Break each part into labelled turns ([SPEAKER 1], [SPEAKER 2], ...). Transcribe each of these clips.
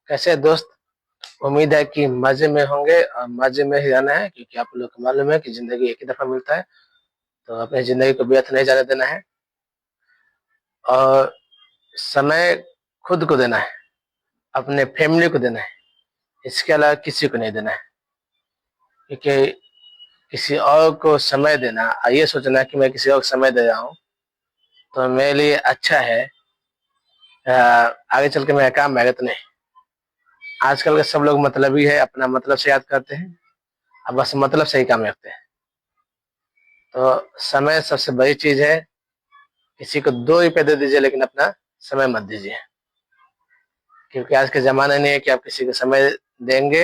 [SPEAKER 1] कैसे दोस्त। उम्मीद है कि मजे में होंगे और मजे में ही रहना है, क्योंकि आप लोग को मालूम है कि जिंदगी एक ही दफा मिलता है। तो अपनी जिंदगी को व्यर्थ नहीं जाने देना है और समय खुद को देना है, अपने फैमिली को देना है, इसके अलावा किसी को नहीं देना है। क्योंकि किसी और को समय देना और ये सोचना कि मैं किसी और को समय दे रहा हूँ तो मेरे लिए अच्छा है, आगे चल के मेरा काम आएगा तो नहीं। आजकल के सब लोग मतलबी है, अपना मतलब से याद करते हैं, अब बस मतलब से ही काम रखते हैं। तो समय सबसे बड़ी चीज है। किसी को 2 रुपए दे दीजिए लेकिन अपना समय मत दीजिए, क्योंकि आज के जमाना नहीं है कि आप किसी को समय देंगे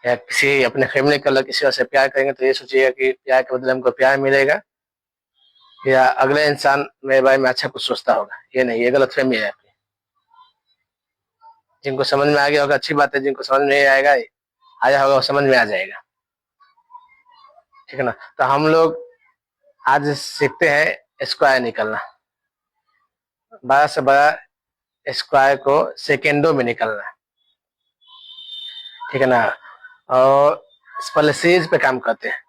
[SPEAKER 1] या किसी अपने फैमिली का किसी और से प्यार करेंगे तो ये सोचिएगा कि प्यार के बदले हमको प्यार मिलेगा या अगले इंसान मेरे बारे में अच्छा कुछ सोचता होगा। ये नहीं, ये गलत फहमी है आपकी। जिनको समझ में आ गया होगा अच्छी बात है, जिनको समझ में नहीं आएगा आया होगा वो समझ में आ जाएगा, ठीक है ना। तो हम लोग आज सीखते हैं स्क्वायर निकलना। बड़ा से बड़ा स्क्वायर को सेकेंडों में निकलना है, ठीक है ना। और पहले सीरीज पे काम करते हैं,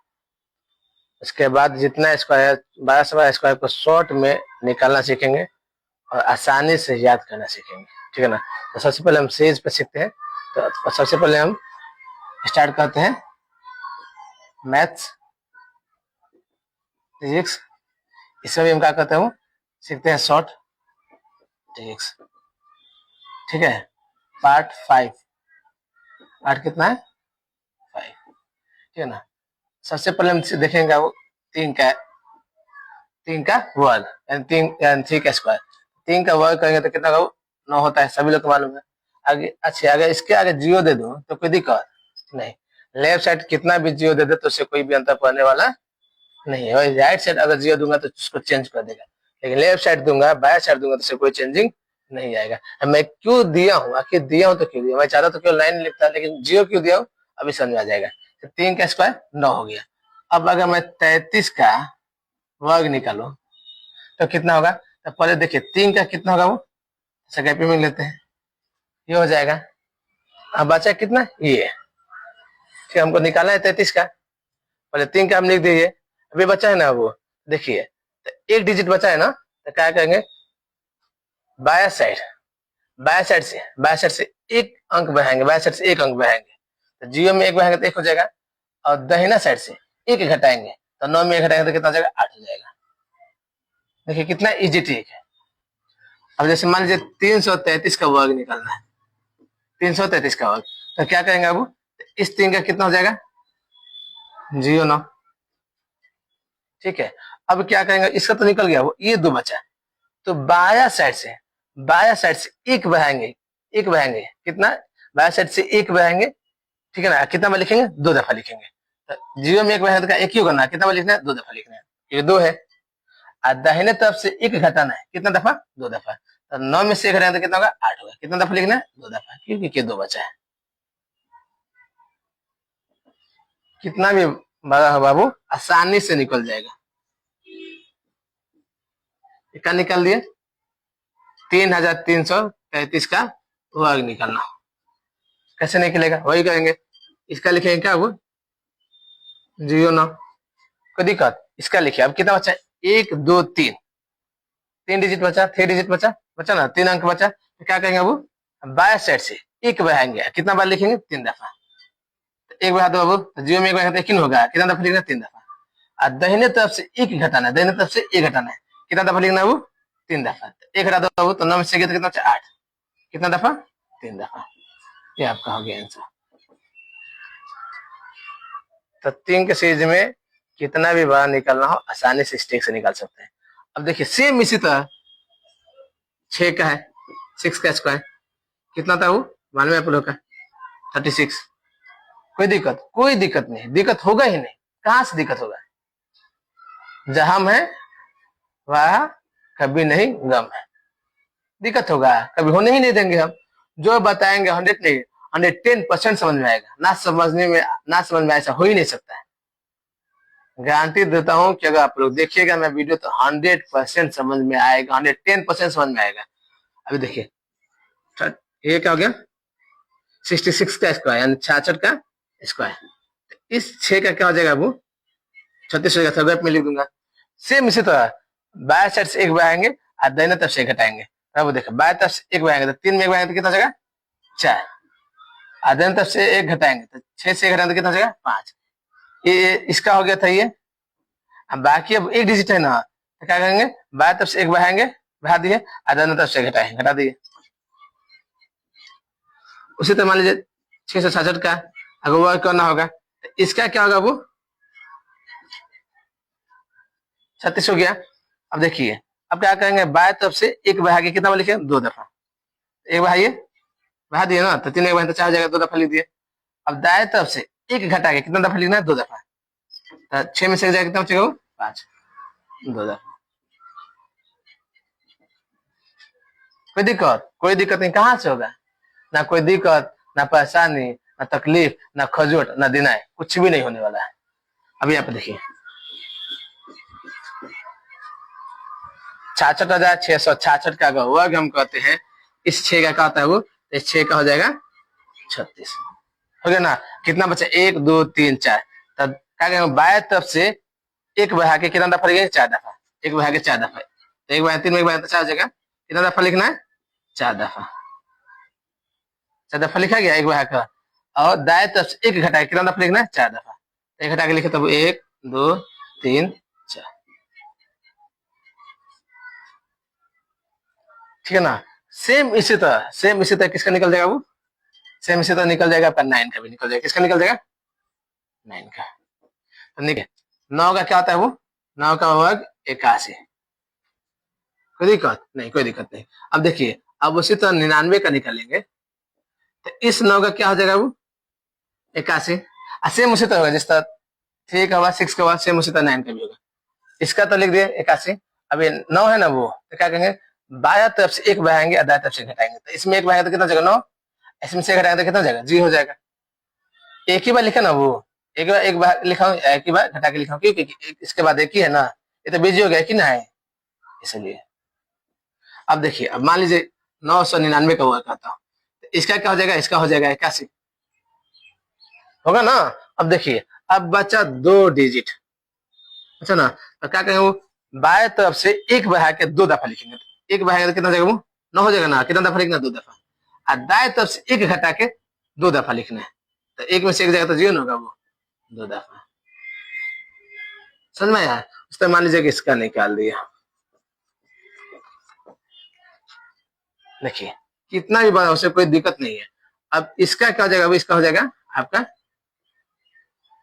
[SPEAKER 1] उसके बाद जितना स्क्वायर बड़ा से बड़ा स्क्वायर को शॉर्ट में निकालना सीखेंगे और आसानी से याद करना सीखेंगे, ठीक है ना। तो सबसे पहले हम सीरीज पे सीखते हैं। तो सबसे पहले हम स्टार्ट करते हैं मैथ्स फिजिक्स। इसमें भी हम क्या करते हैं, सीखते हैं शॉर्ट फिजिक्स, ठीक है। पार्ट 5, पार्ट कितना है 5, ठीक है ना। सबसे पहले हम देखेंगे वो 3 का वर्ग यानी 3 का स्क्वायर। 3 का वर्ग करेंगे तो कितना 9 होता है, सभी लोग को मालूम है। आगे अच्छा, अगर इसके आगे 0 दे दो तो कोई दिक्कत नहीं। लेफ्ट साइड कितना भी 0 दे दे तो उससे कोई भी अंतर पड़ने वाला नहीं है। और राइट साइड अगर 0 दूंगा तो उसको चेंज कर देगा, लेकिन लेफ्ट साइड दूंगा बाया साइड दूंगा तो उससे कोई चेंजिंग नहीं आएगा। मैं क्यों दिया हूँ, आखिर दिया हूँ तो क्यों दिया, मैं चाहता तो क्यों लाइन लिखता, लेकिन 0 क्यों दिया हूँ अभी समझ में आ जाएगा। तो 3 का स्क्वायर 9 हो गया। अब अगर मैं 33 का वर्ग निकालो तो कितना होगा। तो पहले देखिए 3 का कितना होगा, वो सेकेंड में लेते हैं, ये हो जाएगा। अब बचा कितना ये, फिर हमको निकालना है 33 का। पहले 3 का हम लिख दीजिए, अभी बचा है ना वो, देखिए तो एक डिजिट बचा है ना, तो क्या करेंगे बाया साइड, बाया साइड से एक अंक बढ़ाएंगे, बाया साइड से एक अंक बढ़ाएंगे तो 0 में 1 बढ़ाएंगे तो 1 हो जाएगा। और दाहिना साइड से 1 घटाएंगे तो 9 में 1 घटाएंगे तो कितना हो जाएगा 8 हो जाएगा। देखिए कितना इजी ट्रिक है। अब जैसे मान लीजिए 333 का वर्ग निकालना है, 333 का वर्ग, तो क्या करेंगे अब इस 3 का कितना हो जाएगा 0 ठीक है। अब क्या करेंगे, इसका तो निकल गया वो, ये 2 बचा, तो बाया साइड से एक बढ़ाएंगे, कितना बाया साइड से एक बढ़ाएंगे, ठीक है ना। कितना बार लिखेंगे 2 दफा लिखेंगे। तो 0 में 1 बढ़ाएंगे तो एक ही करना है, कितना बार लिखना है 2 दफा लिखना है, ये 2 है। और दाहिने तरफ से 1 घटाना है, कितना दफा 2 दफा। तो 9 में से 1 घटाएंगे तो कितना होगा 8 होगा, कितना दफा लिखना है 2 दफा, क्योंकि 2 बचा है। कितना भी बड़ा हो बाबू आसानी से निकल जाएगा। क्या निकाल दिए 3333 का वर्ग निकालना। कैसे निकलेगा वही करेंगे, इसका लिखेंगे क्या वो 0 कोई दिक्कत। इसका लिखिए अब कितना बचा 1 2 3, 3 डिजिट बचा, 3 डिजिट बचा ना, 3 अंक बचा। तो क्या करेंगे वो बाया साइड से एक बढ़ाएंगे, कितना बार लिखेंगे 3 दफा। तो एक बढ़ा दो बाबू, 0 में 1 बढ़ाएंगे तो 1 होगा, कितना दफा लिखना 3 दफा। और दाहिने तरफ से 1 घटाना है, दाहिने तरफ से 1 घटाना है, कितना दफा लिखना है वो 3 दफा। 1 घटा दो बाबू तो 9 में से कितना बचा 8, कितना दफा 3 दफा। ये आपका हो गया आंसर। तो 3 के सीरीज में कितना भी बार निकालना हो आसानी से स्टेक से निकाल सकते हैं। अब देखिए सेम इसी तरह 6 का है, 6 का स्क्वायर कितना था वो मालूम है आप लोग का 36। कोई दिक्कत नहीं, दिक्कत होगा ही नहीं। कहां से दिक्कत होगा, जहां हम है वहां कभी नहीं गम है। दिक्कत होगा कभी होने ही नहीं देंगे हम। जो बताएंगे 100 नहीं 110% समझ में आएगा, ना समझ में ऐसा हो ही नहीं सकता है। गारंटी देता हूं कि अगर आप लोग देखिएगा मैं वीडियो तो 100% समझ में आएगा, 110% समझ में आएगा। अभी देखिए ये क्या हो गया 66 का स्क्वायर यानी 66 का स्क्वायर। इस 6 का क्या हो जाएगा वो 36 हो जाएगा, गैप में लिख दूंगा। सेम इसी तरह बाएं साइड से एक बढ़ाएंगे और दाहिने तरफ से एक घटाएंगे। अब देखो बाएं तरफ से एक बढ़ाएंगे तो 3 में एक बढ़ाएंगे तो कितना हो जाएगा 4, और दाहिने तरफ से एक घटाएंगे तो 6 से एक घटाएंगे तो कितना हो जाएगा 5। ये इसका हो गया था ये। अब बाकी अब एक डिजिट है ना, तो क्या करेंगे बाएं तरफ से एक बढ़ाएंगे, बढ़ा दिए, और दाहिने तरफ से घटाएंगे, घटा दिए। उसी तरह मान लीजिए 666 का अगर वर्क करना होगा तो इसका क्या होगा वो 36 हो गया। अब देखिए अब क्या करेंगे बाएं तरफ से एक बढ़ा के कितना बार लिखे 2 दफा, एक बढ़ाइए, बढ़ा दिए ना तो 3 एक बढ़ा तो 4 हो जाएगा, 2 दफा लिख दिए। अब दाएं तरफ से एक घटा के कितना दफा लिखना है 2 दफा, तो 6 में से एक जाएगा कितना बचेगा वो 5, 2 दफा। कोई दिक्कत नहीं, कहाँ से होगा, ना कोई दिक्कत, ना परेशानी, ना तकलीफ, ना खजूट, ना दिनाय, कुछ भी नहीं होने वाला है। अभी यहाँ पे देखिए 66,666 का अगर वर्ग हम कहते हैं, इस 6 का क्या होता है वो, इस 6 का हो जाएगा 36, हो गया ना। कितना बचा 1 2 3 4, तब क्या करेंगे बाएं तरफ से एक बढ़ा के कितना दफा लिखेंगे 4 दफा, एक बढ़ा के 4 दफा, तो एक बढ़ा 3 में एक बढ़ा तो 4 हो जाएगा, कितना दफा लिखना है 4 दफा, 4 दफा लिखा गया एक बढ़ा का। और दाएं तरफ से एक घटा के कितना दफा लिखना है 4 दफा, एक घटा के लिखे तब 1 2 3 4, ठीक है ना। सेम इसी तरह किसका निकल जाएगा वो, सेम इसी तरह निकल जाएगा आपका 9 का भी निकल जाएगा। किसका निकल जाएगा 9 का। तो निकल 9 का क्या होता है वो, 9 का वर्ग 81, कोई दिक्कत नहीं, कोई दिक्कत नहीं। अब देखिए अब उसी तरह 99 का निकालेंगे तो इस 9 का क्या हो जाएगा वो 81, सेम उसी तरह होगा जिस तरह 3 का हुआ 6 का हुआ, सेम उसी तरह 9 का भी होगा। इसका तो लिख दिए 81। अब ये 9 है ना वो, तो क्या करेंगे बायां तरफ से एक बढ़ाएंगे और दाएं तरफ से घटाएंगे, तो इसमें एक बढ़ाएंगे तो कितना जाएगा 9, इसमें से घटाएंगे तो कितना जाएगा 0 हो जाएगा। एक ही बार लिखा ना वो, एक बार लिखा हूँ, एक ही बार घटा के लिखा हूँ क्योंकि इसके बाद एक ही है ना, ये तो बीजी हो गया कि ना है, इसलिए। अब देखिए अब मान लीजिए 999 का हुआ कहता हूँ, तो इसका क्या हो जाएगा, इसका हो जाएगा 81, होगा ना। अब देखिए अब बचा 2 डिजिट, अच्छा ना, तो क्या करेंगे वो बाएं तरफ से एक बढ़ा के 2 दफा लिखेंगे, एक बढ़ाएंगे तो कितना जाएगा वो 9 हो जाएगा ना, कितना दफा लिखना 2 दफा, और दाएं तरफ से एक घटा के 2 दफा लिखना है, तो एक में से एक जाएगा तो 0 होगा वो 2 दफा, समझ में आया। उस तरह मान लीजिए कि इसका निकाल दिया, देखिए कितना भी बड़ा उसे कोई दिक्कत नहीं है। अब इसका क्या हो जाएगा, अब इसका हो जाएगा आपका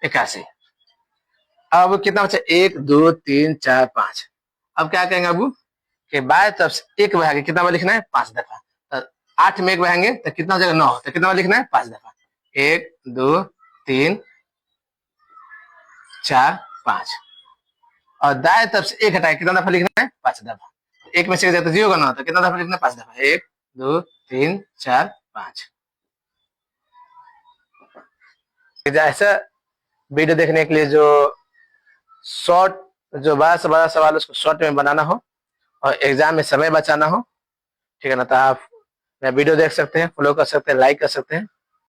[SPEAKER 1] 81। अब कितना बचा 1 2 3 4 5, अब क्या कहेंगे अब कि बाएं तरफ से एक बढ़ा के कितना बार लिखना है 5 दफा, तो 8 में एक बढ़ाएंगे तो कितना हो जाएगा 9, तो कितना बार लिखना है 5 दफा, 1 2 3 4 5, और दाएं तरफ से एक हटाए कितना दफा लिखना है 5 दफा, एक में से तो 0 का 9, तो कितना दफा लिखना है 5 दफा, 1 2 3 4 5। ऐसा वीडियो देखने के लिए जो शॉर्ट, जो बड़ा से बड़ा सवाल उसको शॉर्ट में बनाना हो और एग्जाम में समय बचाना हो, ठीक है ना, तो आप मेरा वीडियो देख सकते हैं, फॉलो कर सकते हैं, लाइक कर सकते हैं।